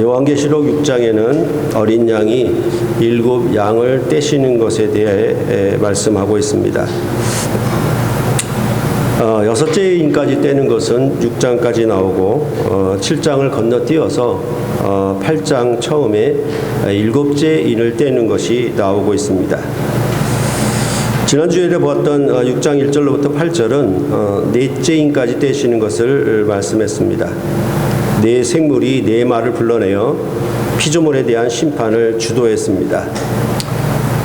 요한계시록 6장에는 어린 양이 7 양을 떼시는 것에 대해 말씀하고 있습니다. 6째 인까지 떼는 것은 6장까지 나오고 7장을 건너뛰어서 8장 처음에 7째 인을 떼는 것이 나오고 있습니다. 지난주에 보았던 6장 1절로부터 8절은 4째 인까지 떼시는 것을 말씀했습니다. 네 생물이 네 말을 불러내어 피조물에 대한 심판을 주도했습니다.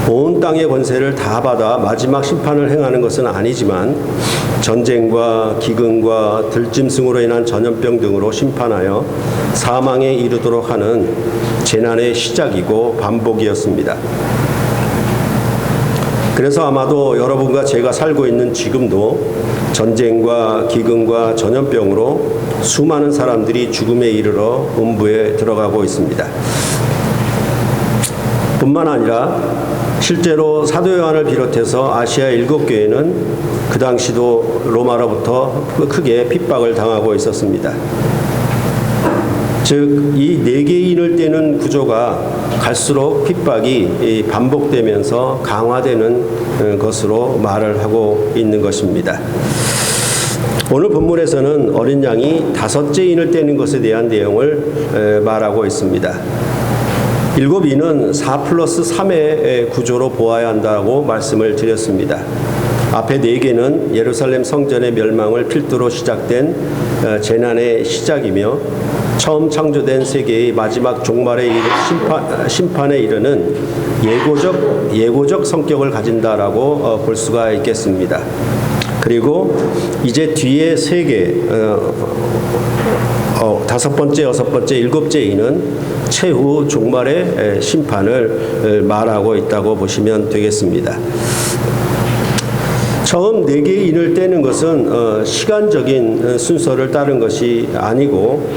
온 땅의 권세를 다 받아 마지막 심판을 행하는 것은 아니지만 전쟁과 기근과 들짐승으로 인한 전염병 등으로 심판하여 사망에 이르도록 하는 재난의 시작이고 반복이었습니다. 그래서 아마도 여러분과 제가 살고 있는 지금도 전쟁과 기근과 전염병으로 수많은 사람들이 죽음에 이르러 음부에 들어가고 있습니다. 뿐만 아니라 실제로 사도 요한을 비롯해서 아시아 7교회는 그 당시도 로마로부터 크게 핍박을 당하고 있었습니다. 즉, 이 4개 인을 떼는 구조가 갈수록 핍박이 반복되면서 강화되는 것으로 말을 하고 있는 것입니다. 오늘 본문에서는 어린 양이 5째 인을 떼는 것에 대한 내용을 말하고 있습니다. 7인은 4+3의 구조로 보아야 한다고 말씀을 드렸습니다. 앞에 4개는 예루살렘 성전의 멸망을 필두로 시작된 재난의 시작이며 처음 창조된 세계의 마지막 종말의 심판에 이르는 예고적 성격을 가진다라고 볼 수가 있겠습니다. 그리고 이제 뒤에 3개, 5번째, 6번째, 7째 인은 최후 종말의 심판을 말하고 있다고 보시면 되겠습니다. 처음 4개의 인을 떼는 것은 시간적인 순서를 따른 것이 아니고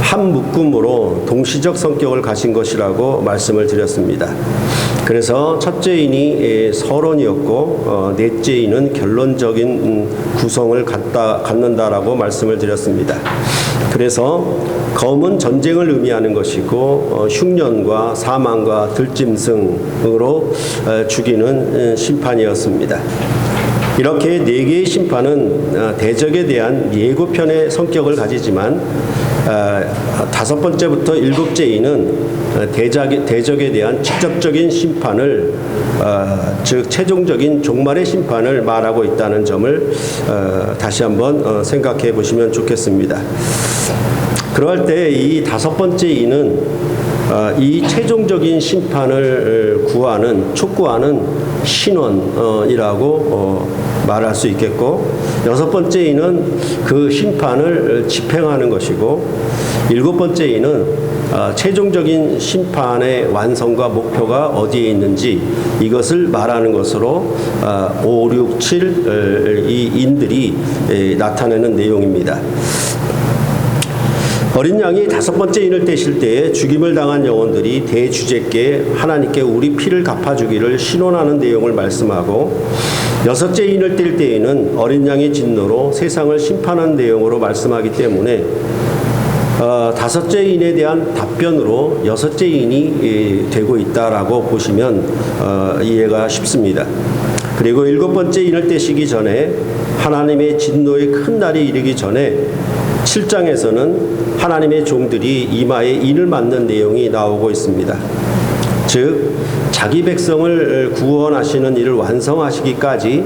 한 묶음으로 동시적 성격을 가진 것이라고 말씀을 드렸습니다. 그래서 첫째 인이 서론이었고 넷째 인은 결론적인 구성을 갖는다라고 말씀을 드렸습니다. 그래서 검은 전쟁을 의미하는 것이고 흉년과 사망과 들짐승으로 죽이는 심판이었습니다. 이렇게 4개의 심판은 대적에 대한 예고편의 성격을 가지지만 5번째부터 7째 인은 대적에 대한 직접적인 심판을 즉 최종적인 종말의 심판을 말하고 있다는 점을 다시 한번 생각해 보시면 좋겠습니다. 그럴 때 이 5번째 인은 이 최종적인 심판을 촉구하는 신원이라고 말할 수 있겠고 6번째 인은 그 심판을 집행하는 것이고 7번째 인은 최종적인 심판의 완성과 목표가 어디에 있는지 이것을 말하는 것으로 5, 6, 7 이 인들이 나타내는 내용입니다. 어린 양이 5번째 인을 떼실 때에 죽임을 당한 영혼들이 대주제께 하나님께 우리 피를 갚아주기를 신원하는 내용을 말씀하고 6째 인을 뗄 때에는 어린 양의 진노로 세상을 심판하는 내용으로 말씀하기 때문에 5째 인에 대한 답변으로 6째 인이 되고 있다라고 보시면 이해가 쉽습니다. 그리고 7번째 인을 떼시기 전에 하나님의 진노의 큰 날이 이르기 전에 7장에서는 하나님의 종들이 이마에 인을 맞는 내용이 나오고 있습니다. 즉 자기 백성을 구원하시는 일을 완성하시기까지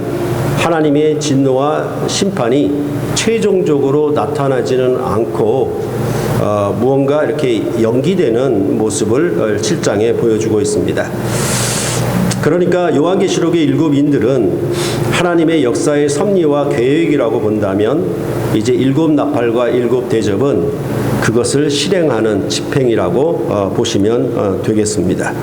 하나님의 진노와 심판이 최종적으로 나타나지는 않고 무언가 이렇게 연기되는 모습을 7장에 보여주고 있습니다. 그러니까 요한계시록의 7인들은 하나님의 역사의 섭리와 계획이라고 본다면 이제 7 나팔과 7 대접은 그것을 실행하는 집행이라고 보시면 되겠습니다.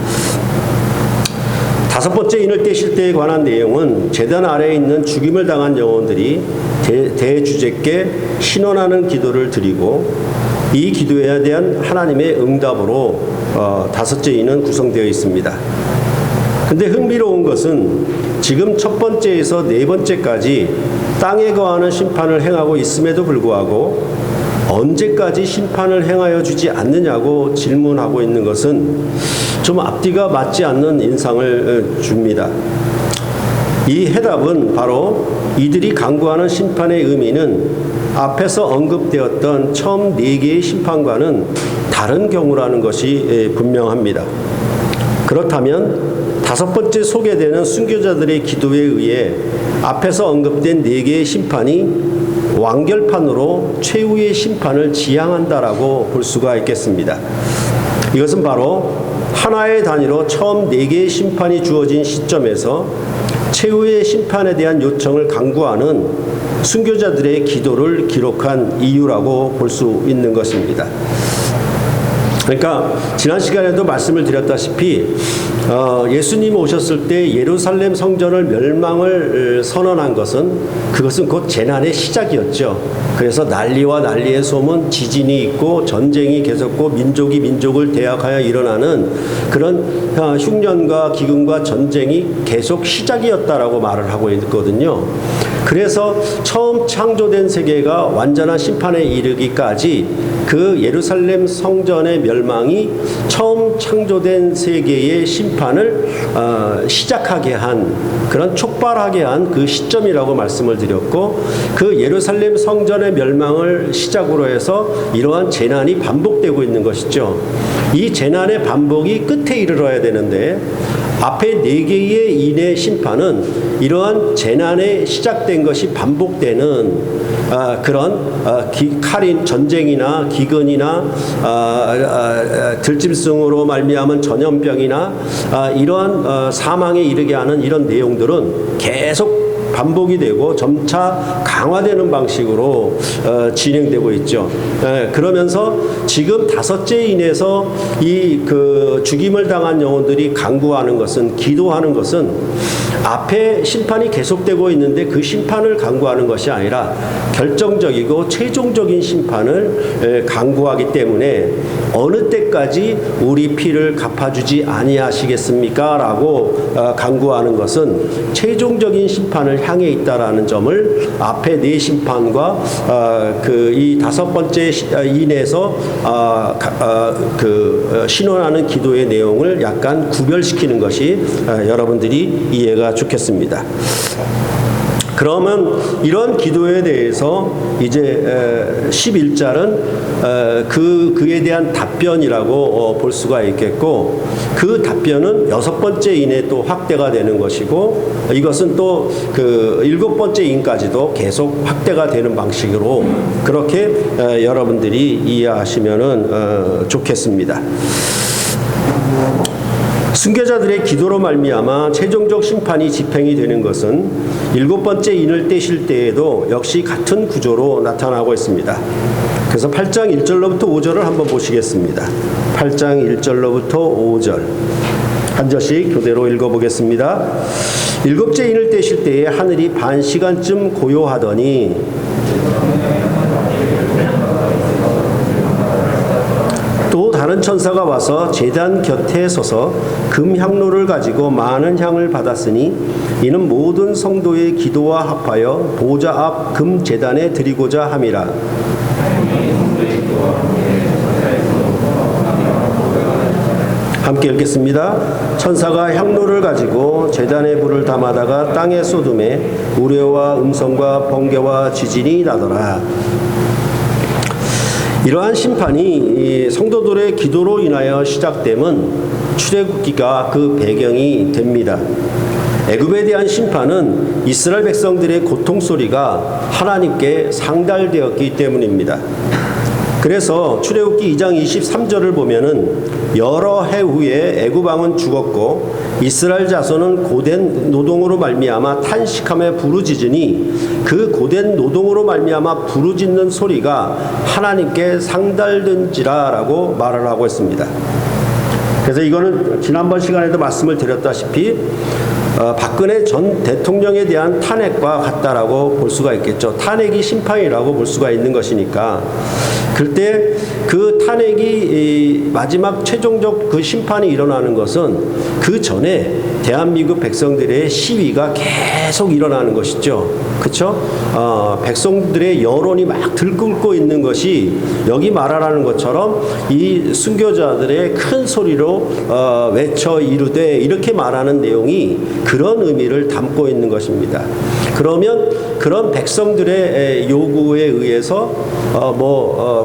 5번째 인을 떼실 때에 관한 내용은 제단 아래에 있는 죽임을 당한 영혼들이 대주제께 신원하는 기도를 드리고 이 기도에 대한 하나님의 응답으로 5째 인은 구성되어 있습니다. 근데 흥미로운 것은 지금 첫 번째에서 4번째까지 땅에 거하는 심판을 행하고 있음에도 불구하고 언제까지 심판을 행하여 주지 않느냐고 질문하고 있는 것은 좀 앞뒤가 맞지 않는 인상을 줍니다. 이 해답은 바로 이들이 강구하는 심판의 의미는 앞에서 언급되었던 처음 4개의 심판과는 다른 경우라는 것이 분명합니다. 그렇다면 5번째 소개되는 순교자들의 기도에 의해 앞에서 언급된 4개의 심판이 완결판으로 최후의 심판을 지향한다라고 볼 수가 있겠습니다. 이것은 바로 하나의 단위로 처음 4개의 심판이 주어진 시점에서 최후의 심판에 대한 요청을 강구하는 순교자들의 기도를 기록한 이유라고 볼 수 있는 것입니다. 그러니까 지난 시간에도 말씀을 드렸다시피 예수님 오셨을 때 예루살렘 성전을 멸망을 선언한 그것은 곧 재난의 시작이었죠. 그래서 난리와 난리의 소문, 지진이 있고 전쟁이 계속고 민족이 민족을 대항하여 일어나는 그런 흉년과 기근과 전쟁이 계속 시작이었다라고 말을 하고 있거든요. 그래서 처음 창조된 세계가 완전한 심판에 이르기까지 그 예루살렘 성전의 멸망이 처음 창조된 세계의 심판을 시작하게 한 그런 촉발하게 한 그 시점이라고 말씀을 드렸고, 그 예루살렘 성전의 멸망을 시작으로 해서 이러한 재난이 반복되고 있는 것이죠. 이 재난의 반복이 끝에 이르러야 되는데 앞에 4개의 인의 심판은 이러한 재난에 시작된 것이 반복되는 그런 칼인 전쟁이나 기근이나 들짐승으로 말미암은 전염병이나 이러한 사망에 이르게 하는 이런 내용들은 계속 반복이 되고 점차 강화되는 방식으로 진행되고 있죠. 그러면서 지금 5째 인에서 이 죽임을 당한 영혼들이 간구하는 것은, 기도하는 것은 앞에 심판이 계속되고 있는데 그 심판을 간구하는 것이 아니라 결정적이고 최종적인 심판을 간구하기 때문에 어느 때까지 우리 피를 갚아주지 아니하시겠습니까? 라고 간구하는 것은 최종적인 심판을 향해 있다라는 점을 앞에 4 심판과 이 5번째 인에서 신원하는 기도의 내용을 약간 구별시키는 것이 여러분들이 이해가 좋겠습니다. 그러면 이런 기도에 대해서 이제 11절은 그에 대한 답변이라고 볼 수가 있겠고, 그 답변은 6번째 인에 또 확대가 되는 것이고, 이것은 또 7번째 인까지도 계속 확대가 되는 방식으로 그렇게 여러분들이 이해하시면 좋겠습니다. 순교자들의 기도로 말미암아 최종적 심판이 집행이 되는 것은 7번째 인을 떼실 때에도 역시 같은 구조로 나타나고 있습니다. 그래서 8장 1절로부터 5절을 한번 보시겠습니다. 8장 1절로부터 5절 한 절씩 교대로 읽어보겠습니다. 7째 인을 떼실 때에 하늘이 반 시간쯤 고요하더니 또 다른 천사가 와서 제단 곁에 서서 금 향로를 가지고 많은 향을 받았으니 이는 모든 성도의 기도와 합하여 보좌 앞 금 제단에 드리고자 함이라. 함께 읽겠습니다. 천사가 향로를 가지고 제단에 불을 담아다가 땅에 쏟음에 우레와 음성과 번개와 지진이 나더라. 이러한 심판이 성도들의 기도로 인하여 시작됨은 출애굽기가 그 배경이 됩니다. 애굽에 대한 심판은 이스라엘 백성들의 고통 소리가 하나님께 상달되었기 때문입니다. 그래서 출애굽기 2장 23절을 보면은 여러 해 후에 애굽 왕은 죽었고 이스라엘 자손은 고된 노동으로 말미암아 탄식하며 부르짖으니 그 고된 노동으로 말미암아 부르짖는 소리가 하나님께 상달된지라라고 말을 하고 있습니다. 그래서 이거는 지난번 시간에도 말씀을 드렸다시피 박근혜 전 대통령에 대한 탄핵과 같다라고 볼 수가 있겠죠. 탄핵이 심판이라고 볼 수가 있는 것이니까. 그때 그 탄핵이 마지막 최종적 그 심판이 일어나는 것은 그 전에 대한민국 백성들의 시위가 계속 일어나는 것이죠. 그렇죠? 백성들의 여론이 막 들끓고 있는 것이 여기 말하라는 것처럼 이 순교자들의 큰 소리로 외쳐 이르되 이렇게 말하는 내용이 그런 의미를 담고 있는 것입니다. 그러면 그런 백성들의 요구에 의해서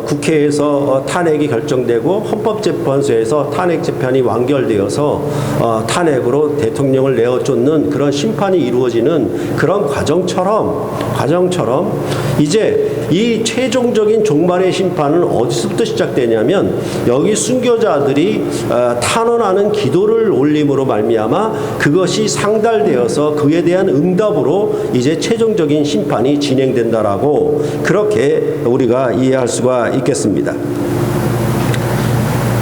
국회에서 탄핵이 결정되고 헌법재판소에서 탄핵 재판이 완결되어서 탄핵으로 대통령을 내어쫓는 그런 심판이 이루어지는 그런 과정처럼 이제 이 최종적인 종말의 심판은 어디서부터 시작되냐면 여기 순교자들이 탄원하는 기도를 올림으로 말미암아 그것이 상달되어서 그에 대한 응답으로 이제 최종적인 심판이 진행된다라고 그렇게 우리가 이해할 수가 있겠습니다.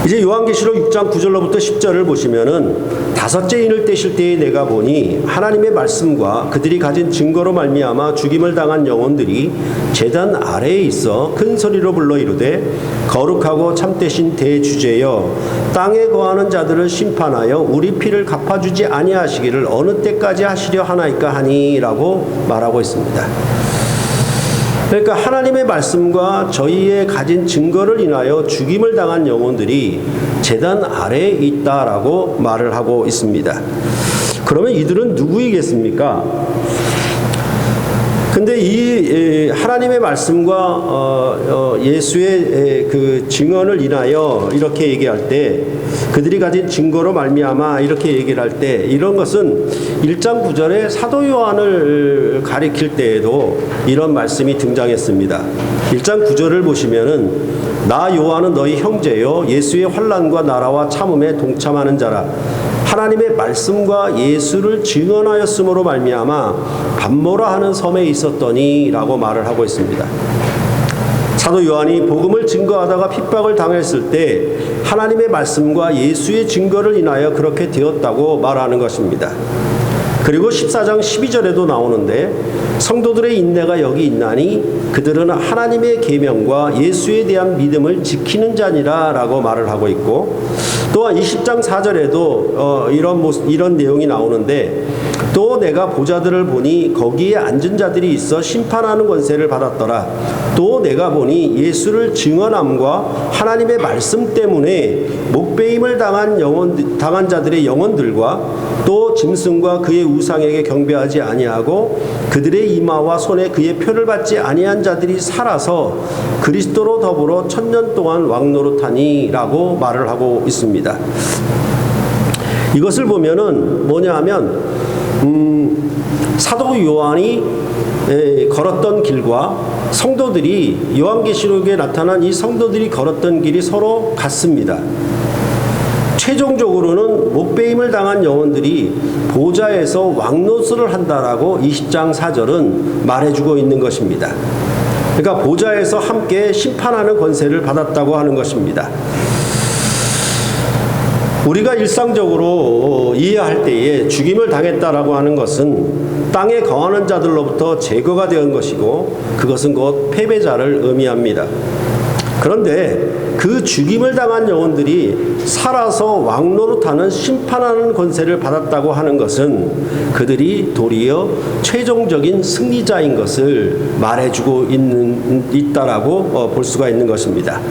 이제 요한계시록 6장 9절로부터 10절을 보시면은 다섯째 인을 떼실 때에 내가 보니 하나님의 말씀과 그들이 가진 증거로 말미암아 죽임을 당한 영혼들이 제단 아래에 있어 큰 소리로 불러 이르되 거룩하고 참되신 대주제여 땅에 거하는 자들을 심판하여 우리 피를 갚아주지 아니하시기를 어느 때까지 하시려 하나이까 하니라고 말하고 있습니다. 그러니까 하나님의 말씀과 저희의 가진 증거를 인하여 죽임을 당한 영혼들이 제단 아래에 있다라고 말을 하고 있습니다. 그러면 이들은 누구이겠습니까? 근데 이 하나님의 말씀과 예수의 그 증언을 인하여 이렇게 얘기할 때 그들이 가진 증거로 말미암아 이렇게 얘기를 할 때 이런 것은 1장 9절에 사도 요한을 가리킬 때에도 이런 말씀이 등장했습니다. 1장 9절을 보시면은 나 요한은 너희 형제요 예수의 환난과 나라와 참음에 동참하는 자라 하나님의 말씀과 예수를 증언하였으므로 말미암아 반모라 하는 섬에 있었더니라고 말을 하고 있습니다. 사도 요한이 복음을 증거하다가 핍박을 당했을 때 하나님의 말씀과 예수의 증거를 인하여 그렇게 되었다고 말하는 것입니다. 그리고 14장 12절에도 나오는데 성도들의 인내가 여기 있나니 그들은 하나님의 계명과 예수에 대한 믿음을 지키는 자니라 라고 말을 하고 있고 또한 20장 4절에도 이런 내용이 나오는데 또 내가 보좌들을 보니 거기에 앉은 자들이 있어 심판하는 권세를 받았더라. 또 내가 보니 예수를 증언함과 하나님의 말씀 때문에 목배임을 당한 자들의 영혼들과 또 짐승과 그의 우상에게 경배하지 아니하고 그들의 이마와 손에 그의 표를 받지 아니한 자들이 살아서 그리스도로 더불어 1000년 동안 왕노릇하니라고 말을 하고 있습니다. 이것을 보면은 뭐냐 하면 사도 요한이 걸었던 길과 성도들이 요한계시록에 나타난 이 성도들이 걸었던 길이 서로 같습니다. 최종적으로는 목배임을 당한 영혼들이 보좌에서 왕노릇을 한다라고 20장 4절은 말해주고 있는 것입니다. 그러니까 보좌에서 함께 심판하는 권세를 받았다고 하는 것입니다. 우리가 일상적으로 이해할 때에 죽임을 당했다라고 하는 것은 땅에 거하는 자들로부터 제거가 된 것이고 그것은 곧 패배자를 의미합니다. 그런데 그 죽임을 당한 영혼들이 살아서 왕노릇하는 심판하는 권세를 받았다고 하는 것은 그들이 도리어 최종적인 승리자인 것을 말해주고 있다라고 볼 수가 있는 것입니다.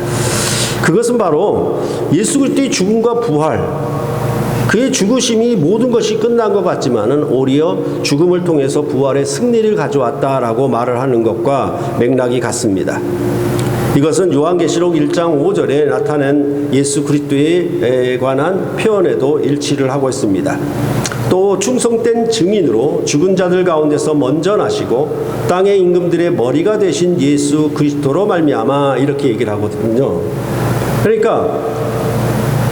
그것은 바로 예수 그리스도의 죽음과 부활, 그의 죽으심이 모든 것이 끝난 것 같지만은 오히려 죽음을 통해서 부활의 승리를 가져왔다라고 말을 하는 것과 맥락이 같습니다. 이것은 요한계시록 1장 5절에 나타낸 예수 그리스도에 관한 표현에도 일치를 하고 있습니다. 또 충성된 증인으로 죽은 자들 가운데서 먼저 나시고 땅의 임금들의 머리가 되신 예수 그리스도로 말미암아 이렇게 얘기를 하거든요. 그러니까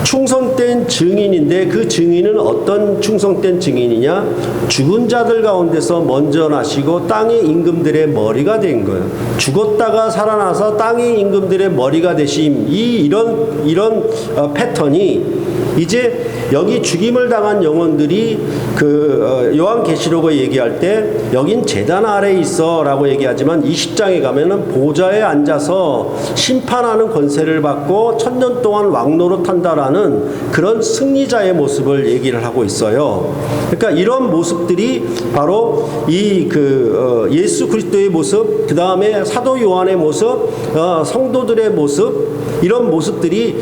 충성된 증인인데 그 증인은 어떤 충성된 증인이냐? 죽은 자들 가운데서 먼저 나시고 땅의 임금들의 머리가 된 거예요. 죽었다가 살아나서 땅의 임금들의 머리가 되심 이런 패턴이 이제 여기 죽임을 당한 영혼들이 요한계시록에 얘기할 때 여긴 제단 아래에 있어라고 얘기하지만 20장에 가면은 보좌에 앉아서 심판하는 권세를 받고 1000년 동안 왕노릇한다라는 그런 승리자의 모습을 얘기를 하고 있어요. 그러니까 이런 모습들이 바로 이 예수 그리스도의 모습, 그 다음에 사도 요한의 모습, 성도들의 모습, 이런 모습들이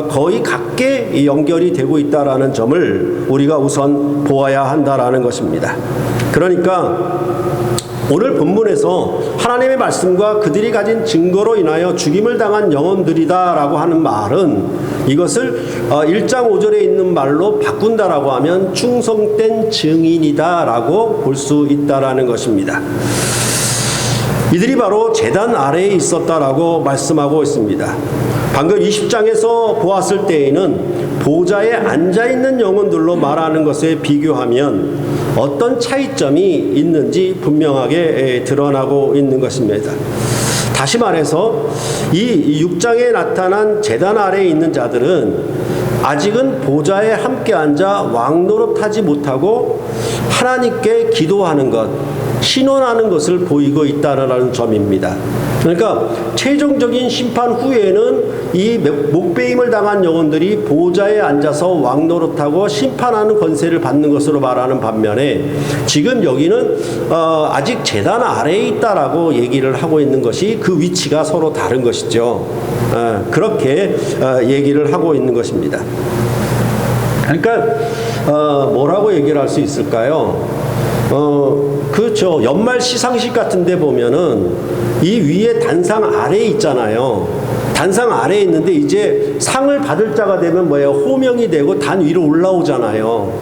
거의 같게 연결이 되고 있다라는 점을 우리가 우선 보아야 한다라는 것입니다. 그러니까 오늘 본문에서 하나님의 말씀과 그들이 가진 증거로 인하여 죽임을 당한 영혼들이다라고 하는 말은 이것을 1장 5절에 있는 말로 바꾼다라고 하면 충성된 증인이다라고 볼 수 있다라는 것입니다. 이들이 바로 제단 아래에 있었다라고 말씀하고 있습니다. 방금 20장에서 보았을 때에는 보좌에 앉아있는 영혼들로 말하는 것에 비교하면 어떤 차이점이 있는지 분명하게 드러나고 있는 것입니다. 다시 말해서 이 6장에 나타난 제단 아래에 있는 자들은 아직은 보좌에 함께 앉아 왕노릇하지 못하고 하나님께 기도하는 것, 신원하는 것을 보이고 있다는 점입니다. 그러니까 최종적인 심판 후에는 이 목배임을 당한 영혼들이 보좌에 앉아서 왕노릇하고 심판하는 권세를 받는 것으로 말하는 반면에 지금 여기는 아직 제단 아래에 있다라고 얘기를 하고 있는 것이 그 위치가 서로 다른 것이죠. 그렇게 얘기를 하고 있는 것입니다. 그러니까 뭐라고 얘기를 할 수 있을까요? 그렇죠. 연말 시상식 같은 데 보면은 이 위에 단상 아래에 있잖아요. 단상 아래에 있는데 이제 상을 받을 자가 되면 뭐예요? 호명이 되고 단 위로 올라오잖아요.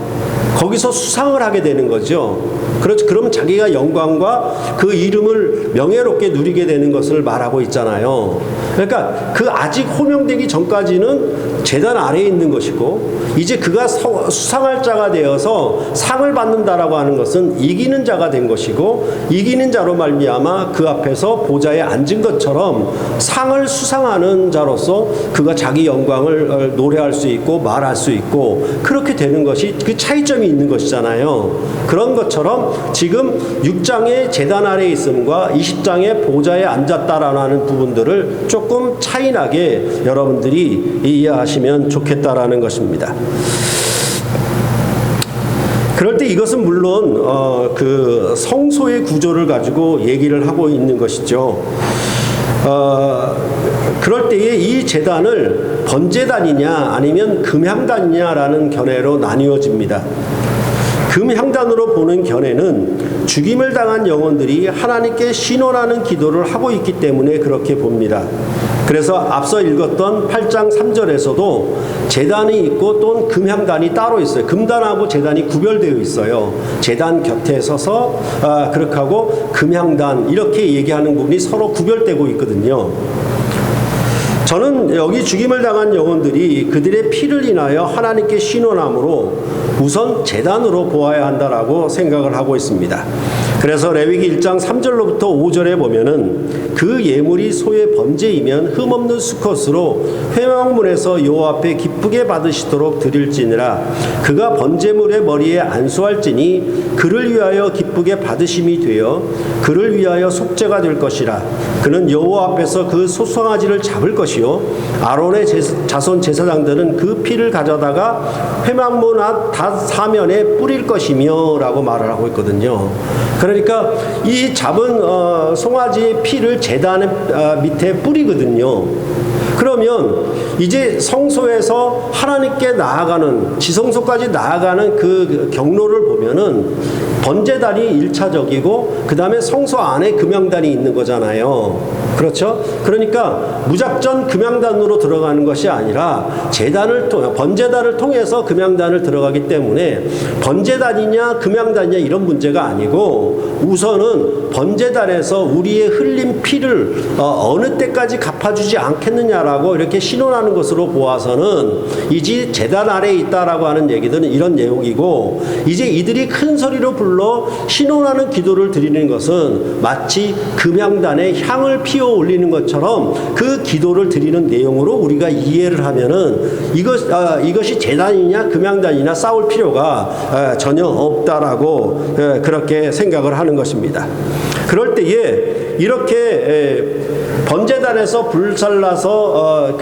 거기서 수상을 하게 되는 거죠. 그렇죠. 그러면 자기가 영광과 그 이름을 명예롭게 누리게 되는 것을 말하고 있잖아요. 그러니까 그 아직 호명되기 전까지는 제단 아래에 있는 것이고 이제 그가 수상할 자가 되어서 상을 받는다라고 하는 것은 이기는 자가 된 것이고 이기는 자로 말미암아 그 앞에서 보좌에 앉은 것처럼 상을 수상하는 자로서 그가 자기 영광을 노래할 수 있고 말할 수 있고 그렇게 되는 것이 그 차이점이 있는 것이잖아요. 그런 것처럼 지금 6장의 제단 아래에 있음과 20장의 보좌에 앉았다라는 부분들을 조금 차이나게 여러분들이 이해하시면 좋겠다라는 것입니다. 그럴 때 이것은 물론 그 성소의 구조를 가지고 얘기를 하고 있는 것이죠. 그럴 때에 이 제단을 번제단이냐 아니면 금향단이냐라는 견해로 나뉘어집니다. 금향단으로 보는 견해는 죽임을 당한 영혼들이 하나님께 신원하는 기도를 하고 있기 때문에 그렇게 봅니다. 그래서 앞서 읽었던 8장 3절에서도 제단이 있고 또 금향단이 따로 있어요. 금단하고 제단이 구별되어 있어요. 제단 곁에 서서 그렇게 하고 금향단 이렇게 얘기하는 부분이 서로 구별되고 있거든요. 저는 여기 죽임을 당한 영혼들이 그들의 피를 인하여 하나님께 신원함으로 우선 제단으로 보아야 한다라고 생각을 하고 있습니다. 그래서 레위기 1장 3절로부터 5절에 보면은 그 예물이 소의 번제이면 흠없는 수컷으로 회막문에서 여호와 앞에 기쁘게 받으시도록 드릴지니라. 그가 번제물의 머리에 안수할지니 그를 위하여 기쁘게 받으심이 되어 그를 위하여 속죄가 될 것이라. 그는 여호와 앞에서 그 소송아지를 잡을 것이요 아론의 자손 제사장들은 그 피를 가져다가 회막문 다 사면에 뿌릴 것이며 라고 말을 하고 있거든요. 그러니까 이 잡은 송아지의 피를 제단 밑에 뿌리거든요. 그러면 이제 성소에서 하나님께 나아가는 지성소까지 나아가는 그 경로를 보면은 번제단이 1차적이고 그 다음에 성소 안에 금향단이 있는 거잖아요. 그렇죠? 그러니까 무작정 금향단으로 들어가는 것이 아니라 번제단을 통해서 금향단을 들어가기 때문에 번제단이냐 금향단이냐 이런 문제가 아니고 우선은 번제단에서 우리의 흘린 피를 어느 때까지 갚아주지 않겠느냐라고 이렇게 신원하는 것으로 보아서는 이제 제단 아래에 있다라고 하는 얘기들은 이런 내용이고 이제 이들이 큰 소리로 불러 신원하는 기도를 드리는 것은 마치 금향단에 향을 피워 기도 올리는 것처럼 그 기도를 드리는 내용으로 우리가 이해를 하면은 이것이 제단이냐 금양단이냐 싸울 필요가 전혀 없다라고 그렇게 생각을 하는 것입니다. 그럴 때에 이렇게 번제단에서 불살라서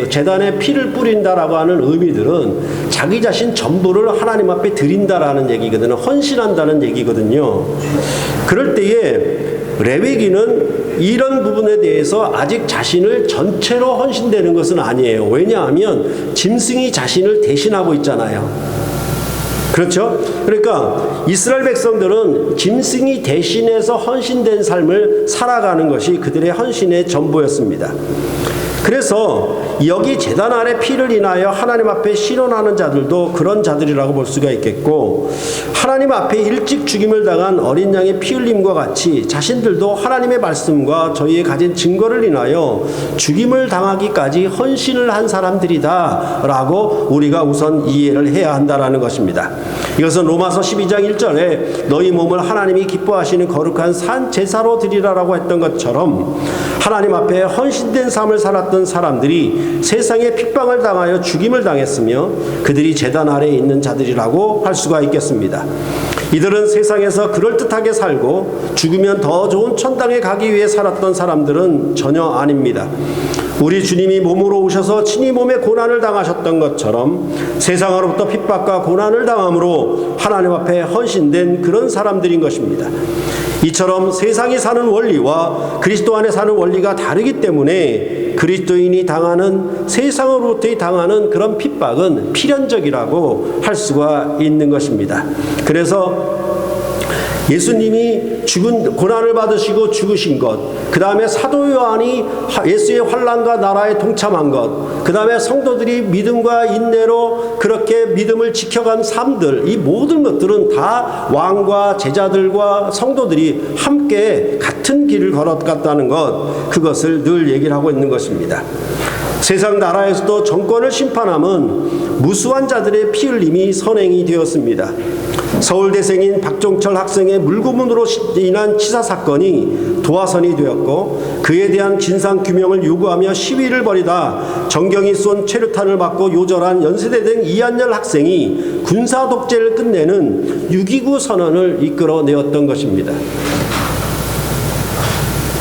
제단에 피를 뿌린다라고 하는 의미들은 자기 자신 전부를 하나님 앞에 드린다라는 얘기거든요. 헌신한다는 얘기거든요. 그럴 때에 레위기는 이런 부분에 대해서 아직 자신을 전체로 헌신되는 것은 아니에요. 왜냐하면 짐승이 자신을 대신하고 있잖아요. 그렇죠? 그러니까 이스라엘 백성들은 짐승이 대신해서 헌신된 삶을 살아가는 것이 그들의 헌신의 전부였습니다. 그래서 여기 제단 아래 피를 인하여 하나님 앞에 신원하는 자들도 그런 자들이라고 볼 수가 있겠고, 하나님 앞에 일찍 죽임을 당한 어린 양의 피 흘림과 같이 자신들도 하나님의 말씀과 저희의 가진 증거를 인하여 죽임을 당하기까지 헌신을 한 사람들이다 라고 우리가 우선 이해를 해야 한다라는 것입니다. 이것은 로마서 12장 1절에 너희 몸을 하나님이 기뻐하시는 거룩한 산 제사로 드리라라고 했던 것처럼 하나님 앞에 헌신된 삶을 살았던 사람들이 세상에 핍박을 당하여 죽임을 당했으며 그들이 제단 아래에 있는 자들이라고 할 수가 있겠습니다. 이들은 세상에서 그럴듯하게 살고 죽으면 더 좋은 천당에 가기 위해 살았던 사람들은 전혀 아닙니다. 우리 주님이 몸으로 오셔서 친히 몸에 고난을 당하셨던 것처럼 세상으로부터 핍박과 고난을 당함으로 하나님 앞에 헌신된 그런 사람들인 것입니다. 이처럼 세상이 사는 원리와 그리스도 안에 사는 원리가 다르기 때문에 그리스도인이 당하는 세상으로부터 당하는 그런 핍박은 필연적이라고 할 수가 있는 것입니다. 그래서 예수님이 고난을 받으시고 죽으신 것, 그 다음에 사도 요한이 예수의 환난과 나라에 동참한 것, 그 다음에 성도들이 믿음과 인내로 그렇게 믿음을 지켜간 삶들, 이 모든 것들은 다 왕과 제자들과 성도들이 함께 같은 길을 걸어갔다는 것, 그것을 늘 얘기를 하고 있는 것입니다. 세상 나라에서도 정권을 심판함은 무수한 자들의 피 흘림이 선행이 되었습니다. 서울대생인 박종철 학생의 물고문으로 인한 치사 사건이 도화선이 되었고, 그에 대한 진상규명을 요구하며 시위를 벌이다 정경이 쏜 최루탄을 맞고 요절한 연세대생 이한열 학생이 군사독재를 끝내는 6.29 선언을 이끌어내었던 것입니다.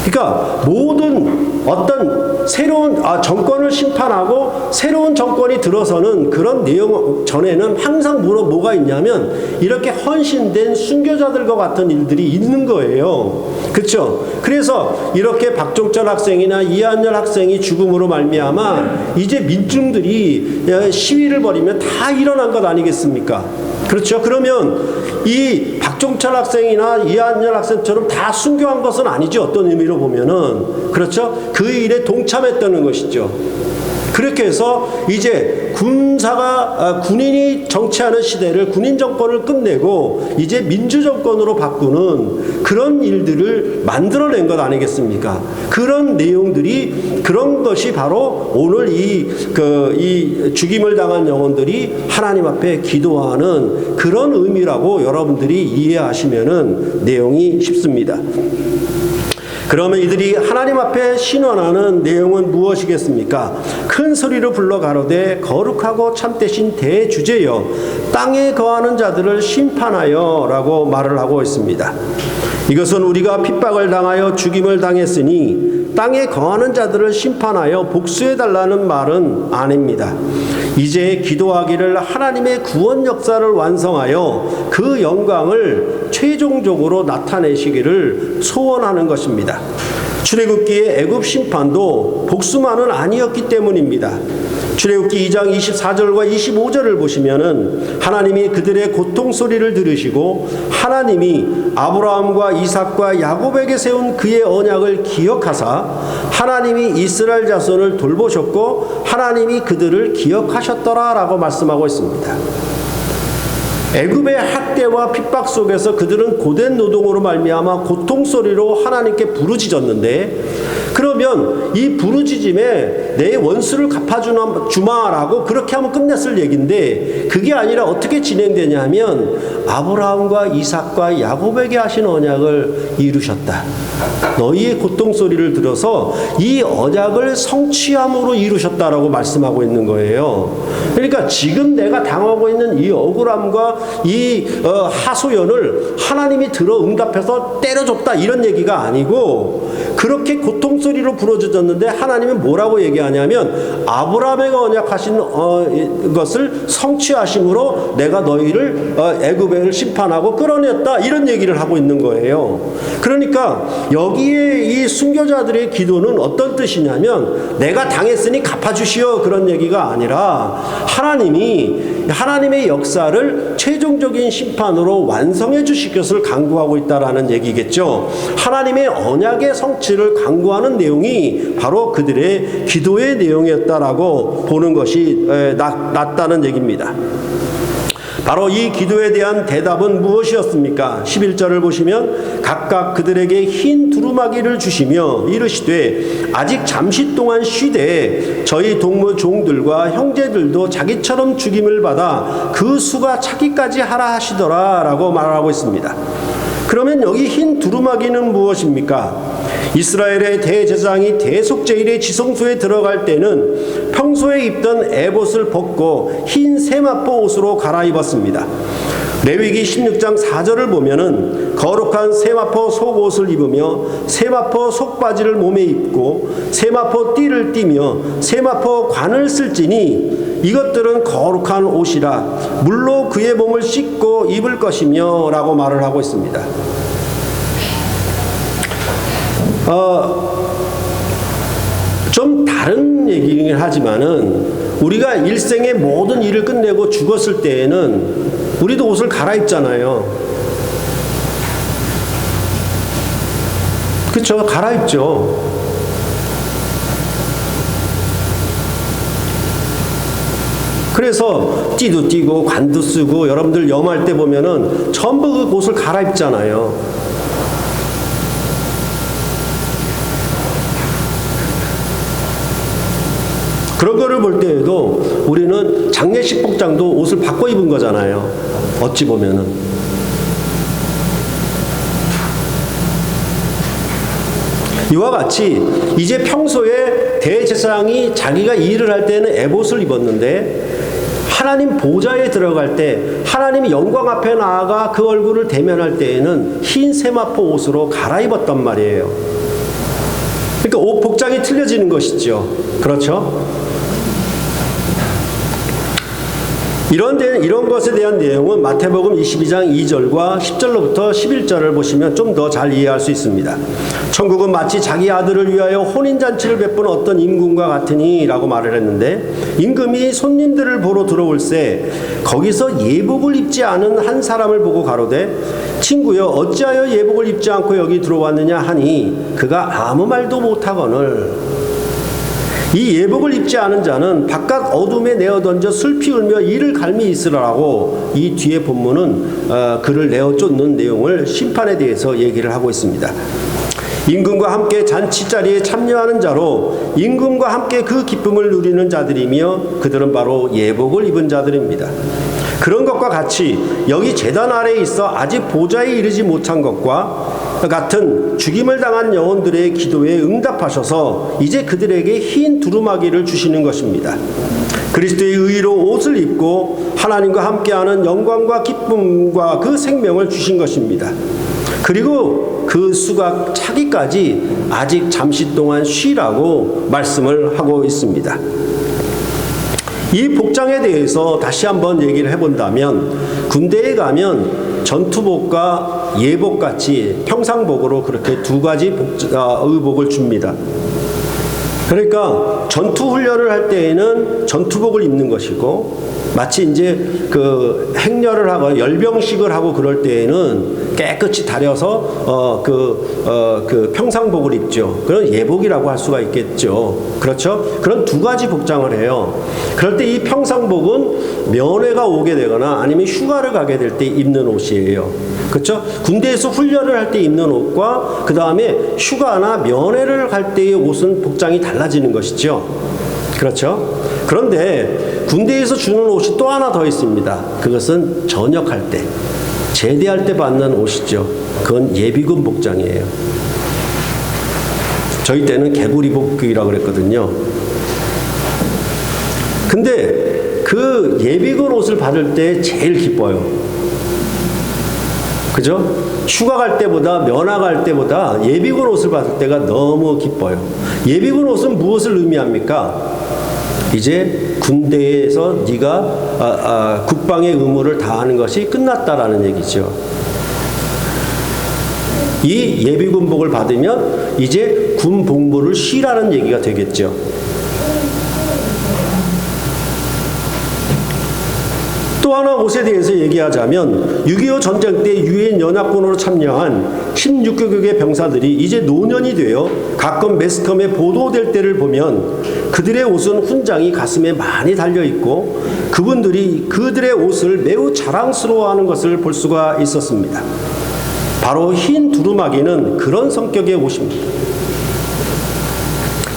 그러니까 모든 어떤 새로운 정권을 심판하고 새로운 정권이 들어서는 그런 내용 전에는 항상 뭐가 있냐면 이렇게 헌신된 순교자들과 같은 일들이 있는 거예요. 그렇죠? 그래서 이렇게 박종철 학생이나 이한열 학생이 죽음으로 말미암아 이제 민중들이 시위를 벌이면 다 일어난 것 아니겠습니까? 그렇죠? 그러면 이 박종철 학생이나 이한열 학생처럼 다 순교한 것은 아니죠. 어떤 의미로 보면은. 그렇죠? 그 일에 동참했다는 것이죠. 그렇게 해서 이제 군인이 정치하는 시대를 군인 정권을 끝내고 이제 민주 정권으로 바꾸는 그런 일들을 만들어낸 것 아니겠습니까? 그런 내용들이, 그런 것이 바로 오늘 이 죽임을 당한 영혼들이 하나님 앞에 기도하는 그런 의미라고 여러분들이 이해하시면은 내용이 쉽습니다. 그러면 이들이 하나님 앞에 신원하는 내용은 무엇이겠습니까? 큰 소리로 불러 가로되 거룩하고 참되신 대주제여 땅에 거하는 자들을 심판하여 라고 말을 하고 있습니다. 이것은 우리가 핍박을 당하여 죽임을 당했으니 땅에 거하는 자들을 심판하여 복수해달라는 말은 아닙니다. 이제 기도하기를 하나님의 구원 역사를 완성하여 그 영광을 최종적으로 나타내시기를 소원하는 것입니다. 출애굽기의 애굽 심판도 복수만은 아니었기 때문입니다. 출애굽기 2장 24절과 25절을 보시면은 하나님이 그들의 고통 소리를 들으시고 하나님이 아브라함과 이삭과 야곱에게 세운 그의 언약을 기억하사 하나님이 이스라엘 자손을 돌보셨고 하나님이 그들을 기억하셨더라라고 말씀하고 있습니다. 애굽의 학대와 핍박 속에서 그들은 고된 노동으로 말미암아 고통 소리로 하나님께 부르짖었는데, 그러면 이 부르짖음에 내 원수를 갚아주마라고 그렇게 하면 끝냈을 얘기인데, 그게 아니라 어떻게 진행되냐 하면 아브라함과 이삭과 야곱에게 하신 언약을 이루셨다. 너희의 고통소리를 들어서 이 언약을 성취함으로 이루셨다라고 말씀하고 있는 거예요. 그러니까 지금 내가 당하고 있는 이 억울함과 이 하소연을 하나님이 들어 응답해서 때려줬다 이런 얘기가 아니고, 그렇게 고통소리로 부르짖었는데 하나님은 뭐라고 얘기하냐면 아브라함에게 언약하신 것을 성취하심으로 내가 너희를 애굽을 심판하고 끌어냈다 이런 얘기를 하고 있는 거예요. 그러니까 여기에 이 순교자들의 기도는 어떤 뜻이냐면 내가 당했으니 갚아주시오 그런 얘기가 아니라 하나님의 역사를 최종적인 심판으로 완성해 주실 것을 강구하고 있다라는 얘기겠죠. 하나님의 언약의 성취를 강구하는 내용이 바로 그들의 기도의 내용이었다라고 보는 것이 낫다는 얘기입니다. 바로 이 기도에 대한 대답은 무엇이었습니까? 11절을 보시면 각각 그들에게 흰 두루마기를 주시며 이르시되 아직 잠시 동안 쉬되 저희 동무 종들과 형제들도 자기처럼 죽임을 받아 그 수가 차기까지 하라 하시더라 라고 말하고 있습니다. 그러면 여기 흰 두루마기는 무엇입니까? 이스라엘의 대제사장이 대속제일의 지성소에 들어갈 때는 평소에 입던 에봇을 벗고 흰 세마포 옷으로 갈아입었습니다. 레위기 16장 4절을 보면은 거룩한 세마포 속옷을 입으며 세마포 속바지를 몸에 입고 세마포 띠를 띠며 세마포 관을 쓸지니 이것들은 거룩한 옷이라 물로 그의 몸을 씻고 입을 것이며 라고 말을 하고 있습니다. 좀 다른 얘기긴 하지만은 우리가 일생의 모든 일을 끝내고 죽었을 때에는 우리도 옷을 갈아입잖아요. 그렇죠? 갈아입죠. 그래서 띠도 띠고 관도 쓰고 여러분들 염할 때 보면은 전부 그 옷을 갈아입잖아요. 그런 거를 볼 때에도 우리는 장례식 복장도 옷을 바꿔 입은 거잖아요. 어찌 보면은. 이와 같이 이제 평소에 대제사장이 자기가 일을 할 때는 에봇을 입었는데 하나님 보좌에 들어갈 때 하나님이 영광 앞에 나아가 그 얼굴을 대면할 때에는 흰 세마포 옷으로 갈아입었단 말이에요. 그러니까 옷 복장이 틀려지는 것이죠. 그렇죠? 이런 것에 대한 내용은 마태복음 22장 2절과 10절로부터 11절을 보시면 좀 더 잘 이해할 수 있습니다. 천국은 마치 자기 아들을 위하여 혼인잔치를 베푼 어떤 임금과 같으니 라고 말을 했는데, 임금이 손님들을 보러 들어올세 거기서 예복을 입지 않은 한 사람을 보고 가로되 친구여 어찌하여 예복을 입지 않고 여기 들어왔느냐 하니 그가 아무 말도 못하거늘 이 예복을 입지 않은 자는 바깥 어둠에 내어 던져 슬피 울며 이를 갈미 있으라고 이 뒤에 본문은 그를 내어 쫓는 내용을 심판에 대해서 얘기를 하고 있습니다. 임금과 함께 잔치자리에 참여하는 자로 임금과 함께 그 기쁨을 누리는 자들이며 그들은 바로 예복을 입은 자들입니다. 그런 것과 같이 여기 제단 아래에 있어 아직 보좌에 이르지 못한 것과 같은 죽임을 당한 영혼들의 기도에 응답하셔서 이제 그들에게 흰 두루마기를 주시는 것입니다. 그리스도의 의로 옷을 입고 하나님과 함께하는 영광과 기쁨과 그 생명을 주신 것입니다. 그리고 그 수가 차기까지 아직 잠시 동안 쉬라고 말씀을 하고 있습니다. 이 복장에 대해서 다시 한번 얘기를 해본다면 군대에 가면 전투복과 예복같이 평상복으로 그렇게 두 가지 의복을 줍니다. 그러니까 전투 훈련을 할 때에는 전투복을 입는 것이고 마치 이제 그 행렬을 하거나 열병식을 하고 그럴 때에는 깨끗이 다려서 그 평상복을 입죠. 그런 예복이라고 할 수가 있겠죠. 그렇죠? 그런 두 가지 복장을 해요. 그럴 때 이 평상복은 면회가 오게 되거나 아니면 휴가를 가게 될 때 입는 옷이에요. 그렇죠? 군대에서 훈련을 할 때 입는 옷과 그 다음에 휴가나 면회를 갈 때의 옷은 복장이 달라지는 것이죠. 그렇죠? 그런데 군대에서 주는 옷이 또 하나 더 있습니다. 그것은 전역할 때, 제대할 때 받는 옷이죠. 그건 예비군 복장이에요. 저희 때는 개구리복이라고 그랬거든요. 근데 그 예비군 옷을 받을 때 제일 기뻐요. 그죠? 휴가 갈 때보다 면회 갈 때보다 예비군 옷을 받을 때가 너무 기뻐요. 예비군 옷은 무엇을 의미합니까? 이제 군대에서 네가 국방의 의무를 다하는 것이 끝났다라는 얘기죠. 이 예비군복을 받으면 이제 군 복무를 쉬라는 얘기가 되겠죠. 또 하나 옷에 대해서 얘기하자면 6.25 전쟁 때 유엔 연합군으로 참여한 16개국의 병사들이 이제 노년이 되어 가끔 매스컴에 보도될 때를 보면 그들의 옷은 훈장이 가슴에 많이 달려있고 그분들이 그들의 옷을 매우 자랑스러워하는 것을 볼 수가 있었습니다. 바로 흰 두루마기는 그런 성격의 옷입니다.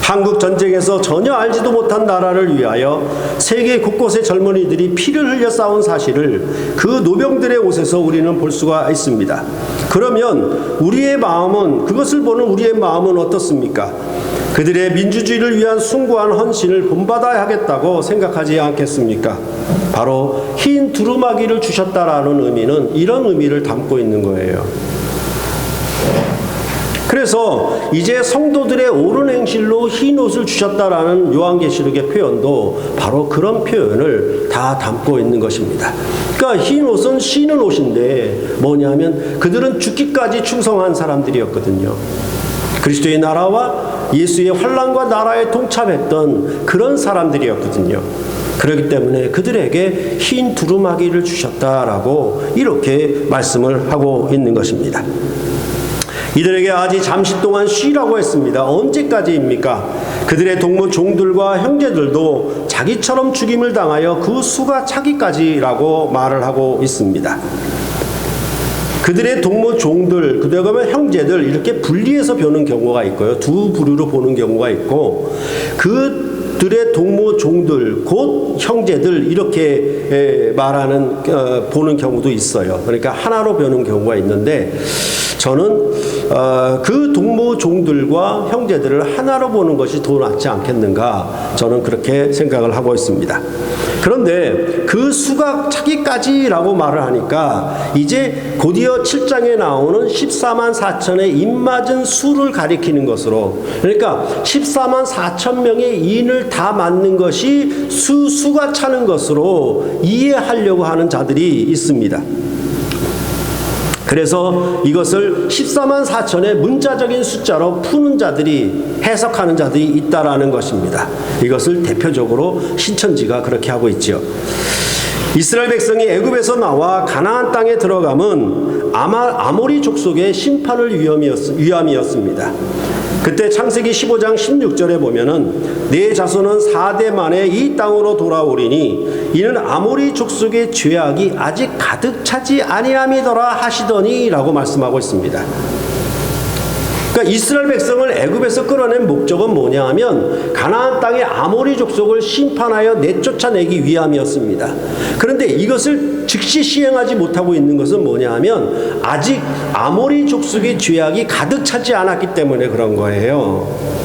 한국 전쟁에서 전혀 알지도 못한 나라를 위하여 세계 곳곳의 젊은이들이 피를 흘려 싸운 사실을 그 노병들의 옷에서 우리는 볼 수가 있습니다. 그러면 우리의 마음은, 그것을 보는 우리의 마음은 어떻습니까? 그들의 민주주의를 위한 숭고한 헌신을 본받아야 하겠다고 생각하지 않겠습니까? 바로 흰 두루마기를 주셨다라는 의미는 이런 의미를 담고 있는 거예요. 그래서 이제 성도들의 옳은 행실로 흰 옷을 주셨다라는 요한계시록의 표현도 바로 그런 표현을 다 담고 있는 것입니다. 그러니까 흰 옷은 쉬는 옷인데 뭐냐면 그들은 죽기까지 충성한 사람들이었거든요. 그리스도의 나라와 예수의 환난과 나라에 동참했던 그런 사람들이었거든요. 그렇기 때문에 그들에게 흰 두루마기를 주셨다라고 이렇게 말씀을 하고 있는 것입니다. 이들에게 아직 잠시 동안 쉬라고 했습니다. 언제까지입니까? 그들의 동무 종들과 형제들도 자기처럼 죽임을 당하여 그 수가 차기까지라고 말을 하고 있습니다. 그들의 동무 종들, 그다음에 형제들 이렇게 분리해서 보는 경우가 있고요. 두 부류로 보는 경우가 있고 그들의 동무 종들, 곧 형제들 이렇게 말하는 보는 경우도 있어요. 그러니까 하나로 보는 경우가 있는데 저는 그 동무 종들과 형제들을 하나로 보는 것이 더 낫지 않겠는가 저는 그렇게 생각을 하고 있습니다. 그런데 그 수가 차기까지라고 말을 하니까 이제 곧이어 7장에 나오는 14만 4천의 입맞은 수를 가리키는 것으로, 그러니까 14만 4천 명의 인을 다 맞는 것이 수가 차는 것으로 이해하려고 하는 자들이 있습니다. 그래서 이것을 14만 4천의 문자적인 숫자로 푸는 자들이, 해석하는 자들이 있다라는 것입니다. 이것을 대표적으로 신천지가 그렇게 하고 있죠. 이스라엘 백성이 애굽에서 나와 가나안 땅에 들어감은 아모리 족속의 심판을 위함이었습니다. 그때 창세기 15장 16절에 보면은 내 자손은 4대 만에 이 땅으로 돌아오리니 이는 아모리 족속의 죄악이 아직 가득 차지 아니함이더라 하시더니 라고 말씀하고 있습니다. 그러니까 이스라엘 백성을 애굽에서 끌어낸 목적은 뭐냐 하면 가나안 땅의 아모리 족속을 심판하여 내쫓아내기 위함이었습니다. 그런데 이것을 즉시 시행하지 못하고 있는 것은 뭐냐 하면 아직 아모리 족속의 죄악이 가득 차지 않았기 때문에 그런 거예요.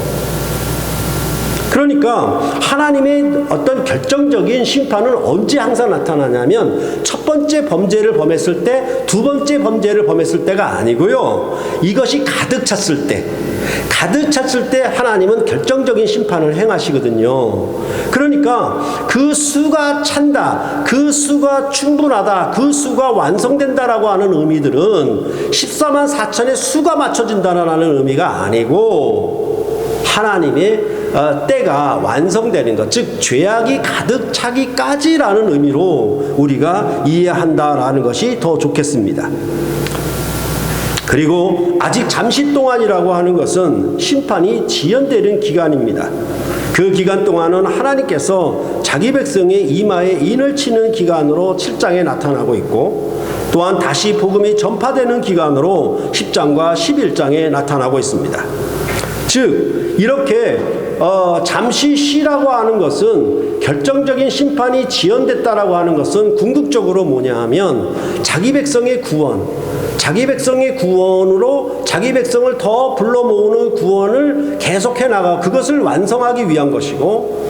그러니까 하나님의 어떤 결정적인 심판은 언제 항상 나타나냐면 첫 번째 범죄를 범했을 때, 두 번째 범죄를 범했을 때가 아니고요. 이것이 가득 찼을 때 하나님은 결정적인 심판을 행하시거든요. 그러니까 그 수가 찬다, 그 수가 충분하다, 그 수가 완성된다라고 하는 의미들은 14만 4천의 수가 맞춰진다라는 의미가 아니고 하나님의 때가 완성되는 것, 즉 죄악이 가득 차기까지라는 의미로 우리가 이해한다라는 것이 더 좋겠습니다. 그리고 아직 잠시 동안이라고 하는 것은 심판이 지연되는 기간입니다. 그 기간 동안은 하나님께서 자기 백성의 이마에 인을 치는 기간으로 7장에 나타나고 있고, 또한 다시 복음이 전파되는 기간으로 10장과 11장에 나타나고 있습니다. 즉 이렇게 잠시 쉬라고 하는 것은, 결정적인 심판이 지연됐다라고 하는 것은 궁극적으로 뭐냐 하면 자기 백성의 구원, 자기 백성의 구원으로 자기 백성을 더 불러 모으는 구원을 계속해 나가, 그것을 완성하기 위한 것이고,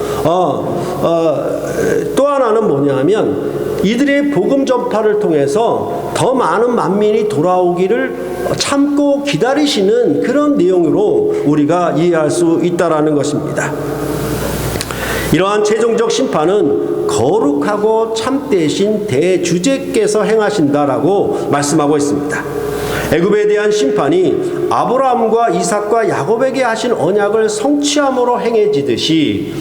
또 하나는 뭐냐 하면 이들의 복음 전파를 통해서 더 많은 만민이 돌아오기를 참고 기다리시는 그런 내용으로 우리가 이해할 수 있다라는 것입니다. 이러한 최종적 심판은 거룩하고 참되신 대주제께서 행하신다라고 말씀하고 있습니다. 애굽에 대한 심판이 아브라함과 이삭과 야곱에게 하신 언약을 성취함으로 행해지듯이,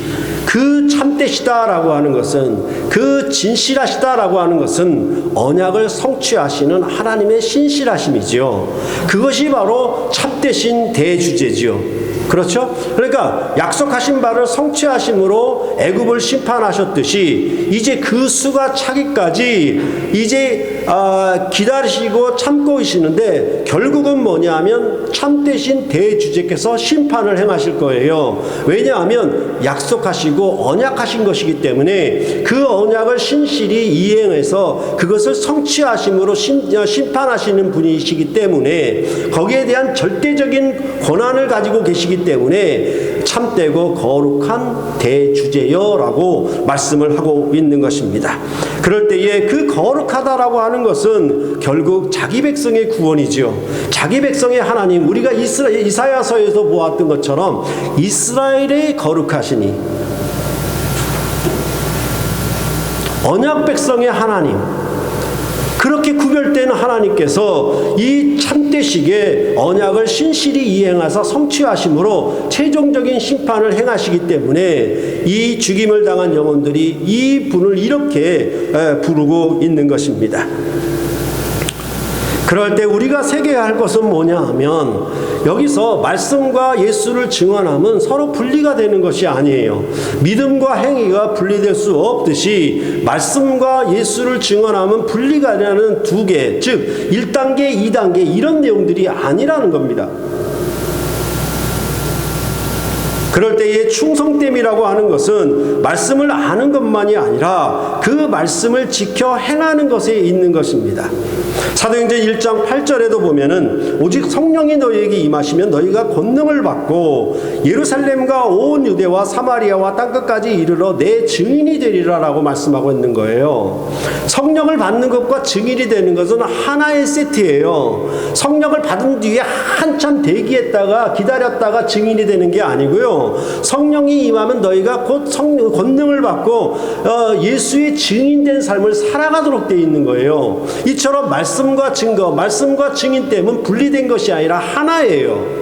그 참되시다라고 하는 것은, 그 진실하시다라고 하는 것은 언약을 성취하시는 하나님의 신실하심이지요. 그것이 바로 참되신 대주제지요. 그렇죠? 그러니까 약속하신 바를 성취하심으로 애굽을 심판하셨듯이, 이제 그 수가 차기까지 이제 기다리시고 참고 계시는데, 결국은 뭐냐면 참되신 대주제께서 심판을 행하실 거예요. 왜냐하면 약속하시고 언약하신 것이기 때문에 그 언약을 신실히 이행해서 그것을 성취하심으로 심판하시는 분이시기 때문에, 거기에 대한 절대적인 권한을 가지고 계시기 때문에 참되고 거룩한 대주제여라고 말씀을 하고 있는 것입니다. 그럴 때에 그 거룩하다라고 하는 것은 결국 자기 백성의 구원이죠. 자기 백성의 하나님, 우리가 이사야서에서 보았던 것처럼 이스라엘의 거룩하시니, 언약 백성의 하나님, 그렇게 구별된 하나님께서 이 참되시게 언약을 신실히 이행하사 성취하심으로 최종적인 심판을 행하시기 때문에 이 죽임을 당한 영혼들이 이 분을 이렇게 부르고 있는 것입니다. 그럴 때 우리가 새겨야 할 것은 뭐냐 하면, 여기서 말씀과 예수를 증언함은 서로 분리가 되는 것이 아니에요. 믿음과 행위가 분리될 수 없듯이 말씀과 예수를 증언함은 분리가 되는 두 개, 즉 1단계, 2단계 이런 내용들이 아니라는 겁니다. 그럴 때의 충성됨이라고 하는 것은 말씀을 아는 것만이 아니라 그 말씀을 지켜 행하는 것에 있는 것입니다. 사도행전 1장 8절에도 보면은 오직 성령이 너희에게 임하시면 너희가 권능을 받고 예루살렘과 온 유대와 사마리아와 땅끝까지 이르러 내 증인이 되리라라고 말씀하고 있는 거예요. 성령을 받는 것과 증인이 되는 것은 하나의 세트예요. 성령을 받은 뒤에 한참 대기했다가 기다렸다가 증인이 되는 게 아니고요. 성령이 임하면 너희가 곧 권능을 받고 예수의 증인된 삶을 살아가도록 되어 있는 거예요. 이처럼 말씀과 증거, 말씀과 증인 때문에 분리된 것이 아니라 하나예요.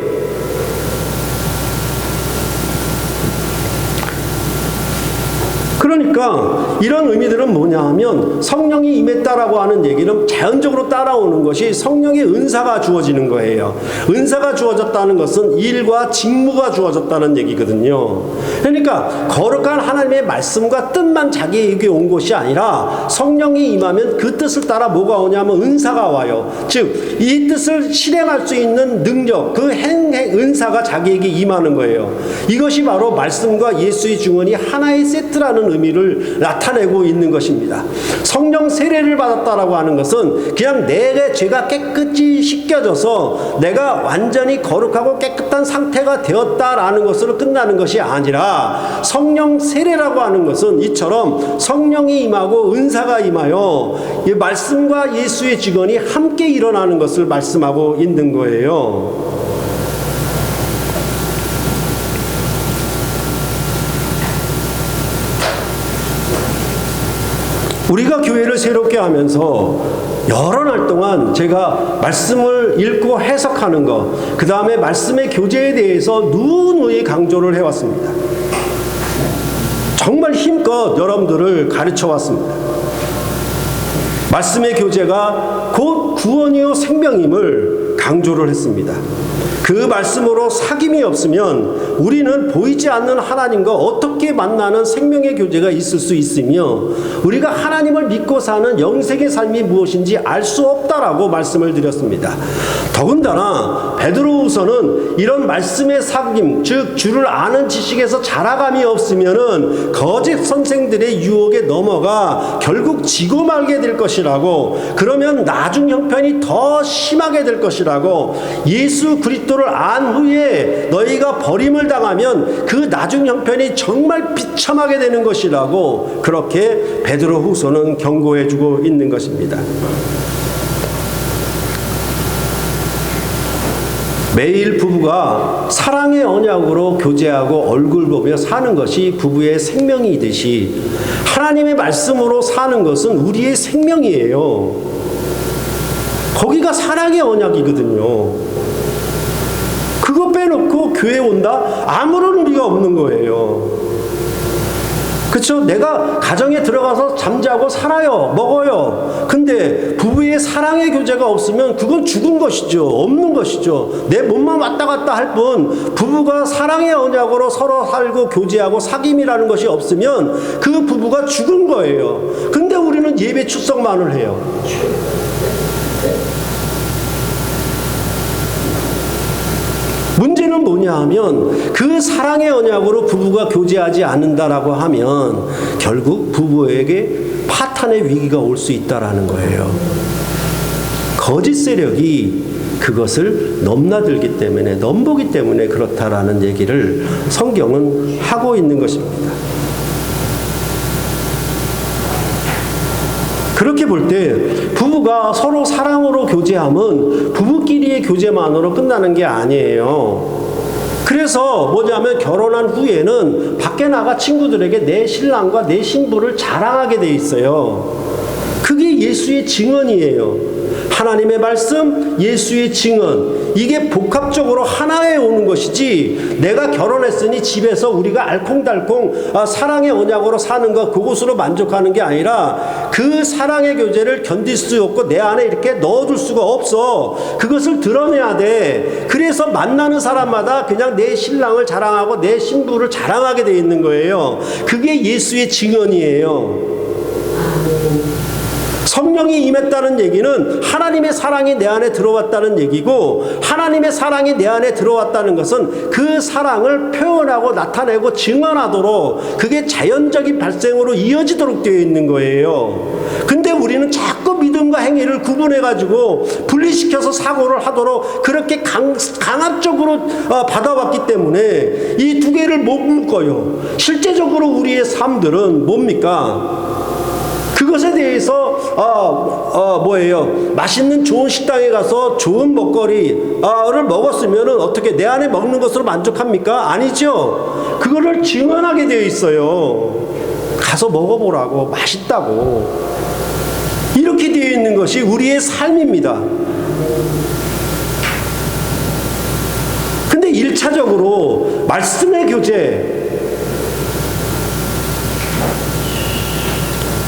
그러니까 이런 의미들은 뭐냐 하면, 성령이 임했다라고 하는 얘기는 자연적으로 따라오는 것이 성령의 은사가 주어지는 거예요. 은사가 주어졌다는 것은 일과 직무가 주어졌다는 얘기거든요. 그러니까 거룩한 하나님의 말씀과 뜻만 자기에게 온 것이 아니라, 성령이 임하면 그 뜻을 따라 뭐가 오냐면 은사가 와요. 즉 이 뜻을 실행할 수 있는 능력, 그 은사가 자기에게 임하는 거예요. 이것이 바로 말씀과 예수의 증언이 하나의 세트라는 의미를 나타내고 있는 것입니다. 성령 세례를 받았다라고 하는 것은 그냥 내 죄가 깨끗이 씻겨져서 내가 완전히 거룩하고 깨끗한 상태가 되었다라는 것으로 끝나는 것이 아니라, 성령 세례라고 하는 것은 이처럼 성령이 임하고 은사가 임하여 이 말씀과 예수의 증언이 함께 일어나는 것을 말씀하고 있는 거예요. 우리가 교회를 새롭게 하면서 여러 날 동안 제가 말씀을 읽고 해석하는 것, 그 다음에 말씀의 교제에 대해서 누누이 강조를 해왔습니다. 정말 힘껏 여러분들을 가르쳐 왔습니다. 말씀의 교제가 곧 구원이요 생명임을 강조를 했습니다. 그 말씀으로 사귐이 없으면 우리는 보이지 않는 하나님과 어떻게 만나는 생명의 교제가 있을 수 있으며 우리가 하나님을 믿고 사는 영생의 삶이 무엇인지 알 수 없다라고 말씀을 드렸습니다. 더군다나 베드로후서는 이런 말씀의 사귐, 즉 주를 아는 지식에서 자라감이 없으면은 거짓 선생들의 유혹에 넘어가 결국 지고 말게 될 것이라고, 그러면 나중 형편이 더 심하게 될 것이라고, 예수 그리스도를 안 후에 너희가 버림을 당하면 그 나중 형편이 정말 비참하게 되는 것이라고, 그렇게 베드로후서는 경고해주고 있는 것입니다. 매일 부부가 사랑의 언약으로 교제하고 얼굴 보며 사는 것이 부부의 생명이듯이 하나님의 말씀으로 사는 것은 우리의 생명이에요. 거기가 사랑의 언약이거든요. 그거 빼놓고 교회 온다? 아무런 의미가 없는 거예요. 그렇죠? 내가 가정에 들어가서 잠자고 살아요. 먹어요. 근데 부부의 사랑의 교제가 없으면 그건 죽은 것이죠. 없는 것이죠. 내 몸만 왔다 갔다 할 뿐 부부가 사랑의 언약으로 서로 살고 교제하고 사귐이라는 것이 없으면 그 부부가 죽은 거예요. 근데 우리는 예배 출석만을 해요. 문제는 뭐냐 하면 그 사랑의 언약으로 부부가 교제하지 않는다라고 하면 결국 부부에게 파탄의 위기가 올 수 있다라는 거예요. 거짓 세력이 그것을 넘나들기 때문에, 넘보기 때문에 그렇다라는 얘기를 성경은 하고 있는 것입니다. 그렇게 볼 때 부부가 서로 사랑으로 교제함은 부부끼리의 교제만으로 끝나는 게 아니에요. 그래서 뭐냐면 결혼한 후에는 밖에 나가 친구들에게 내 신랑과 내 신부를 자랑하게 돼 있어요. 그게 예수의 증언이에요. 하나님의 말씀, 예수의 증언, 이게 복합적으로 하나에 오는 것이지, 내가 결혼했으니 집에서 우리가 알콩달콩 사랑의 언약으로 사는 것, 그것으로 만족하는 게 아니라 그 사랑의 교제를 견딜 수 없고 내 안에 이렇게 넣어둘 수가 없어. 그것을 드러내야 돼. 그래서 만나는 사람마다 그냥 내 신랑을 자랑하고 내 신부를 자랑하게 돼 있는 거예요. 그게 예수의 증언이에요. 성령이 임했다는 얘기는 하나님의 사랑이 내 안에 들어왔다는 얘기고, 하나님의 사랑이 내 안에 들어왔다는 것은 그 사랑을 표현하고 나타내고 증언하도록 그게 자연적인 발생으로 이어지도록 되어 있는 거예요. 근데 우리는 자꾸 믿음과 행위를 구분해가지고 분리시켜서 사고를 하도록 그렇게 강압적으로 받아왔기 때문에 이 두 개를 못 묶어요. 실제적으로 우리의 삶들은 뭡니까? 그것에 대해서 맛있는 좋은 식당에 가서 좋은 먹거리를 먹었으면 어떻게 내 안에 먹는 것으로 만족합니까? 아니죠. 그거를 증언하게 되어 있어요. 가서 먹어보라고, 맛있다고. 이렇게 되어 있는 것이 우리의 삶입니다. 근데 1차적으로 말씀의 교제,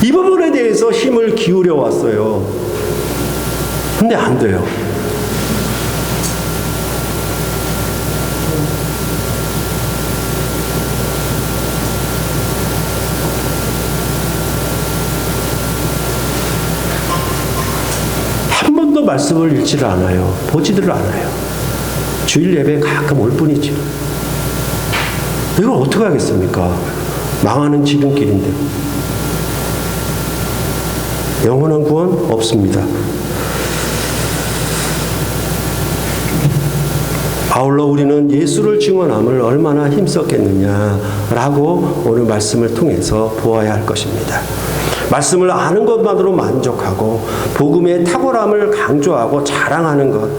이 부분에 대해서 힘을 기울여 왔어요. 근데 안 돼요. 한 번도 말씀을 읽지를 않아요. 보지를 않아요. 주일 예배에 가끔 올 뿐이죠. 이걸 어떻게 하겠습니까? 망하는 지름길인데. 영원한 구원 없습니다. 아울러 우리는 예수를 증언함을 얼마나 힘썼겠느냐라고 오늘 말씀을 통해서 보아야 할 것입니다. 말씀을 아는 것만으로 만족하고 복음의 탁월함을 강조하고 자랑하는 것,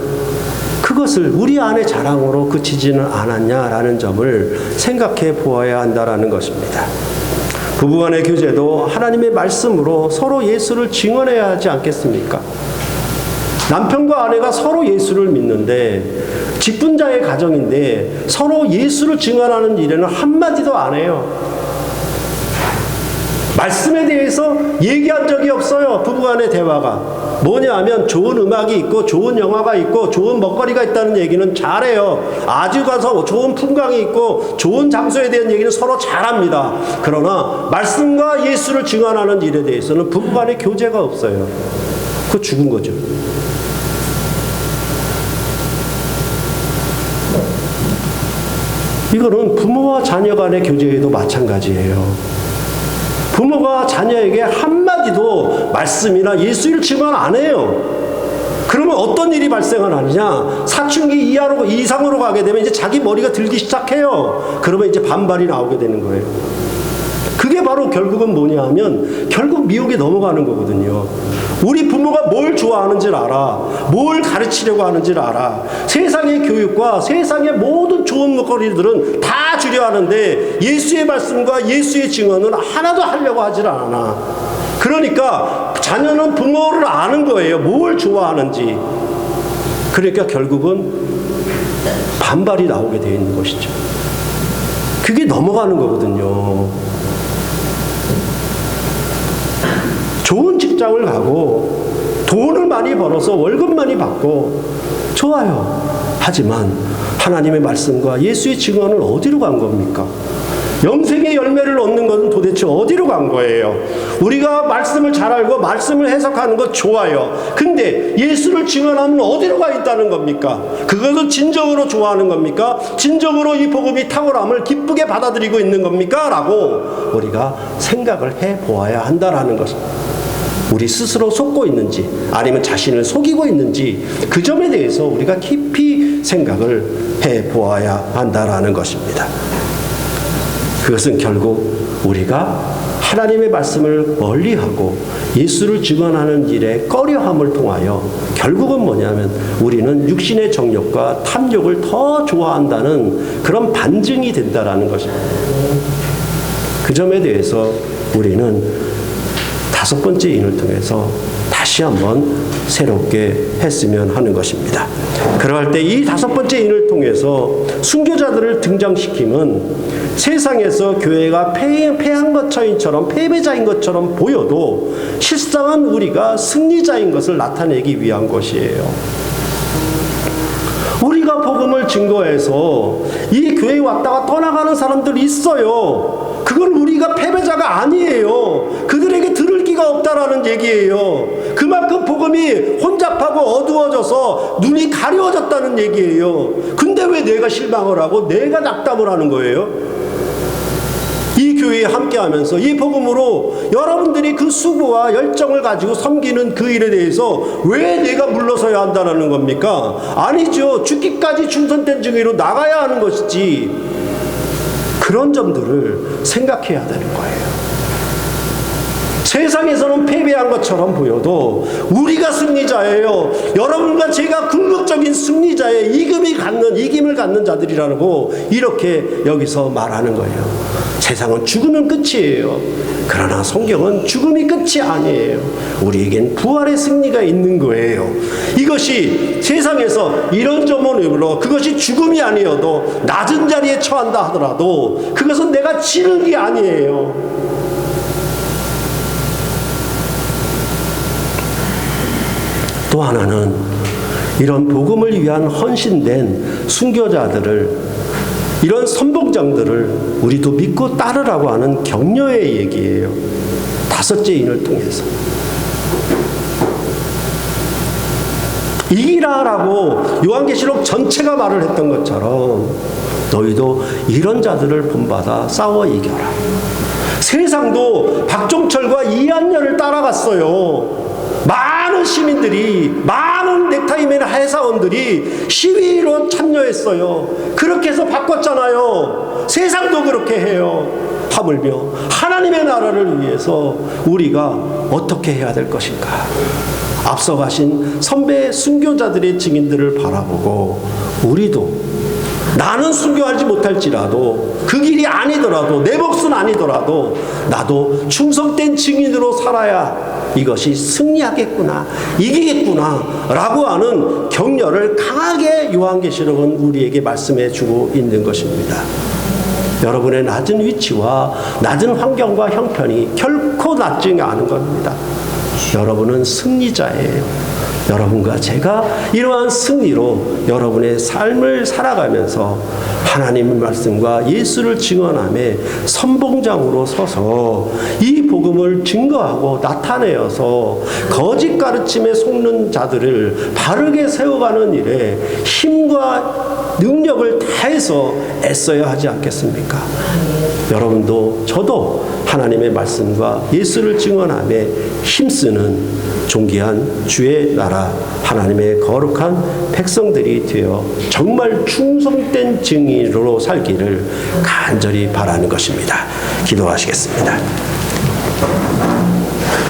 그것을 우리 안의 자랑으로 그치지는 않았냐라는 점을 생각해 보아야 한다라는 것입니다. 부부간의 교제도 하나님의 말씀으로 서로 예수를 증언해야 하지 않겠습니까? 남편과 아내가 서로 예수를 믿는데, 직분자의 가정인데 서로 예수를 증언하는 일에는 한마디도 안 해요. 말씀에 대해서 얘기한 적이 없어요. 부부간의 대화가. 뭐냐 하면 좋은 음악이 있고 좋은 영화가 있고 좋은 먹거리가 있다는 얘기는 잘해요. 아주 가서 좋은 풍광이 있고 좋은 장소에 대한 얘기는 서로 잘합니다. 그러나 말씀과 예수를 증언하는 일에 대해서는 부부간의 교제가 없어요. 그거 죽은 거죠. 이거는 부모와 자녀 간의 교제에도 마찬가지예요. 부모가 자녀에게 한마디도 말씀이나 예수를 증언 안 해요. 그러면 어떤 일이 발생을 하느냐? 사춘기 이상으로 가게 되면 이제 자기 머리가 들기 시작해요. 그러면 이제 반발이 나오게 되는 거예요. 그게 바로 결국은 뭐냐 하면 결국 미혹에 넘어가는 거거든요. 우리 부모가 뭘 좋아하는지를 알아. 뭘 가르치려고 하는지를 알아. 세상의 교육과 세상의 모든 좋은 먹거리들은 다 주려 하는데 예수의 말씀과 예수의 증언은 하나도 하려고 하질 않아. 그러니까 자녀는 부모를 아는 거예요. 뭘 좋아하는지. 그러니까 결국은 반발이 나오게 되어 있는 것이죠. 그게 넘어가는 거거든요. 좋은 직장을 가고 돈을 많이 벌어서 월급 많이 받고 좋아요. 하지만 하나님의 말씀과 예수의 증언은 어디로 간 겁니까? 영생의 열매를 얻는 것은 도대체 어디로 간 거예요? 우리가 말씀을 잘 알고 말씀을 해석하는 것 좋아요. 근데 예수를 증언하면 어디로 가 있다는 겁니까? 그것은 진정으로 좋아하는 겁니까? 진정으로 이 복음이 탁월함을 기쁘게 받아들이고 있는 겁니까? 라고 우리가 생각을 해보아야 한다라는 것입니다. 우리 스스로 속고 있는지 아니면 자신을 속이고 있는지 그 점에 대해서 우리가 깊이 생각을 해보아야 한다라는 것입니다. 그것은 결국 우리가 하나님의 말씀을 멀리하고 예수를 증언하는 일에 꺼려함을 통하여 결국은 뭐냐면 우리는 육신의 정욕과 탐욕을 더 좋아한다는 그런 반증이 된다라는 것입니다. 그 점에 대해서 우리는 다섯 번째 인을 통해서 다시 한번 새롭게 했으면 하는 것입니다. 그러할 때 이 다섯 번째 인을 통해서 순교자들을 등장시킴은 세상에서 교회가 패한 것처럼 패배자인 것처럼 보여도 실상은 우리가 승리자인 것을 나타내기 위한 것이에요. 우리가 복음을 증거해서 이 교회에 왔다가 떠나가는 사람들이 있어요. 그걸 우리가 패배자가 아니에요. 그들에게 들을 기가 없다라는 얘기예요. 그만큼 복음이 혼잡하고 어두워져서 눈이 가려워졌다는 얘기예요. 근데 왜 내가 실망을 하고 내가 낙담을 하는 거예요? 이 교회에 함께하면서 이 복음으로 여러분들이 그 수고와 열정을 가지고 섬기는 그 일에 대해서 왜 내가 물러서야 한다는 겁니까? 아니죠. 죽기까지 충성된 증인으로 나가야 하는 것이지. 그런 점들을 생각해야 되는 거예요. 세상에서는 패배한 것처럼 보여도 우리가 승리자예요. 여러분과 제가 궁극적인 승리자의 이김을 갖는 자들이라고 이렇게 여기서 말하는 거예요. 세상은 죽으면 끝이에요. 그러나 성경은 죽음이 끝이 아니에요. 우리에겐 부활의 승리가 있는 거예요. 이것이 세상에서 이런 점으로 그것이 죽음이 아니어도 낮은 자리에 처한다 하더라도 그것은 내가 지는 게 아니에요. 또 하나는 이런 복음을 위한 헌신된 순교자들을 이런 선봉장들을 우리도 믿고 따르라고 하는 격려의 얘기예요. 다섯째 인을 통해서 이기라라고 요한계시록 전체가 말을 했던 것처럼 너희도 이런 자들을 본받아 싸워 이겨라. 세상도 박종철과 이한열을 따라갔어요. 많은 시민들이, 많은 넥타이맨 회사원들이 시위로 참여했어요. 그렇게 해서 바꿨잖아요. 세상도 그렇게 해요. 하물며 하나님의 나라를 위해서 우리가 어떻게 해야 될 것인가? 앞서 가신 선배 순교자들의 증인들을 바라보고 우리도 나는 순교하지 못할지라도 그 길이 아니더라도 내 몫은 아니더라도 나도 충성된 증인으로 살아야 이것이 승리하겠구나, 이기겠구나 라고 하는 격려를 강하게 요한계시록은 우리에게 말씀해 주고 있는 것입니다. 여러분의 낮은 위치와 낮은 환경과 형편이 결코 낮지 않은 겁니다. 여러분은 승리자예요. 여러분과 제가 이러한 승리로 여러분의 삶을 살아가면서 하나님의 말씀과 예수를 증언하며 선봉장으로 서서 이 복음을 증거하고 나타내어서 거짓 가르침에 속는 자들을 바르게 세워가는 일에 힘과 능력을 다해서 애써야 하지 않겠습니까? 여러분도 저도 하나님의 말씀과 예수를 증언하며 힘쓰는 존귀한 주의 나라 하나님의 거룩한 백성들이 되어 정말 충성된 증인으로 살기를 간절히 바라는 것입니다. 기도하시겠습니다.